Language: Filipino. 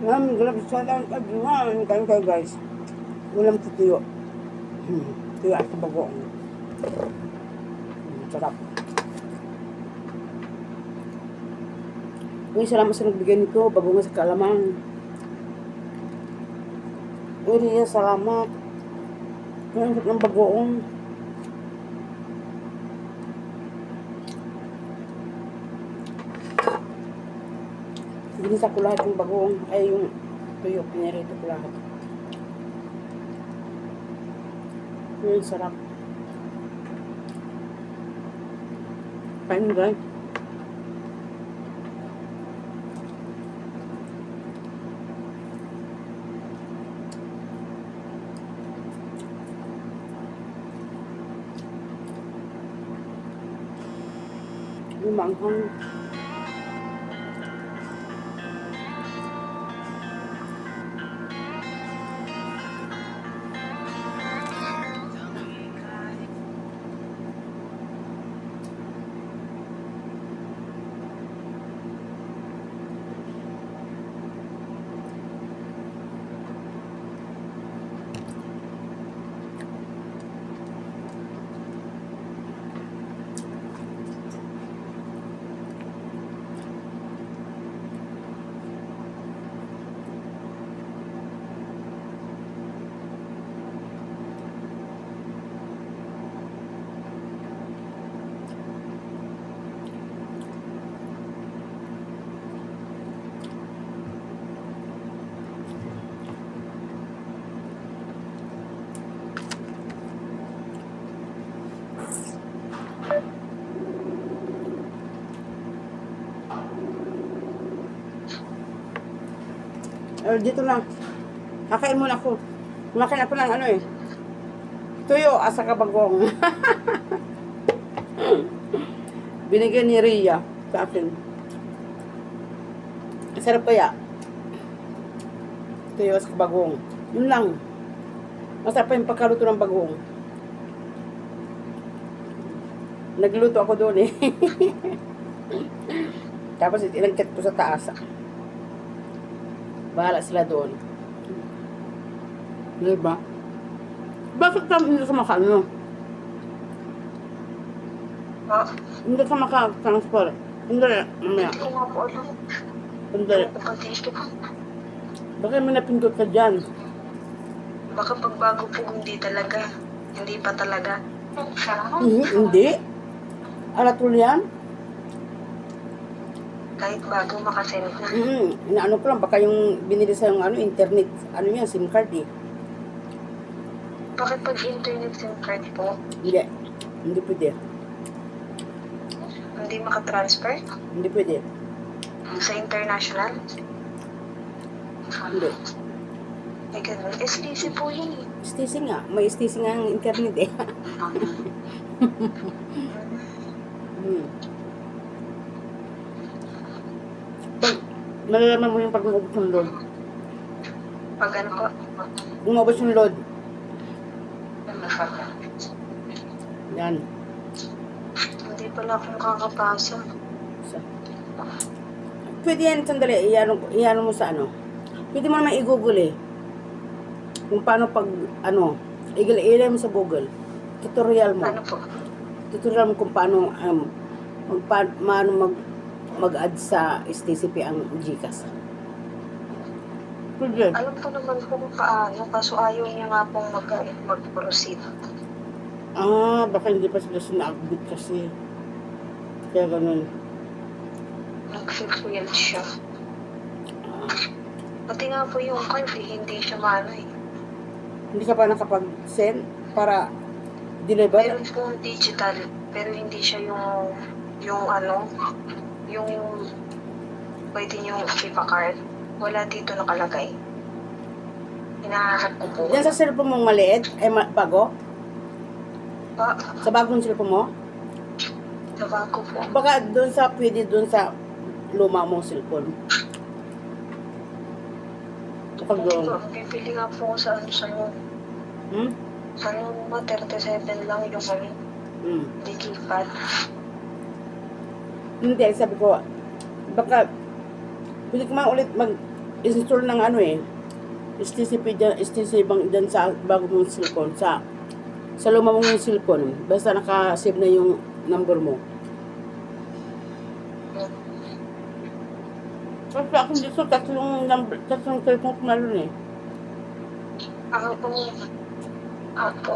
Grabe sa lang kabuhan. Kain kayo guys. Ulam ko tuyo. Tuyo at bagoong. Sarap. Uy, salamat sa nagbigay nito. Bagoong sa kalamang. Uy, Ria, salamat. Ang sarap ng bagoong. Ginisa ko lahat yung bagoong. Ay, yung tuyo. Pinirito ko lahat. Uy, sarap. Kain guys. Yung manghang. Dito lang. Kakain muna ako. Kumakain ako ng ano eh. Tuyo, asa ka bagong. Binigyan ni Ria sa akin. Sarap kaya. Tuyo, asa ka bagong. Yun lang. Masarap pa yung pagkaluto ng bagong. Nagluto ako doon eh. Tapos inagchat ko sa taas. Bahala sila doon. Diba? Bakit ka hindi ka makaano? Hindi ka maka-transfer. Hindi, mamaya. Hindi. Baka may napindot ka dyan. Baka pagbago po hindi talaga. Hindi pa talaga. Hindi. Alatul yan? Kahit bago makasend na. Inaano ko lang, baka yung binili sa yung ano, internet, ano yan, SIM card eh. Bakit pag internet SIM card po, Hindi. Hindi pwede. hindi makatransfer? Hindi pwede. Sa international? Hindi. Ay ganun. STC po yun eh. STC nga. May STC nga ang internet eh. Pag malalaman mo yung pag umabot yung load. Pag ano po? Umabot yung load. Yan. Hindi pala akong kakapasa. Pwede yan, sandali, iano mo sa ano. Pwede mo naman i-google eh. Kung paano pag, ano, ilay mo sa Google. Tutorial mo. Ano po? Tutorial mo kung paano, mag-add sa STCP ang GCash. Pwede. Alam ko naman po kung paano, kaso ayaw niya nga pong mag-proceed. Baka hindi pa sila sina-update kasi. Kaya ganun. Nag-fail siya. Pati nga po yung card eh, hindi siya maano eh. Hindi ka pa nakapag-send para deliver? Meron pong digital, pero hindi siya yung ano, yung pwede nyo ipa card. Wala dito nakalagay. Hinahanap ko po. Yan sa cellphone mong maliit, ay bago? Pa, Sa bagong cellphone mo? sa bago po. Baka pwede doon sa luma mong cellphone. Kapag Hindi doon. po, ang bibili nga po ko sa ano sa noon. Sa noon mo, 37 lang yung ano, di keypad. Hindi, sabi ko, baka pwede ko man ulit install ng ano eh. STCP bang dyan sa bago mong cellphone. Sa luma mong cellphone. Basta naka-save na yung number mo. Kasi ako dito, tatlong cellphone ko meron eh. Ako po.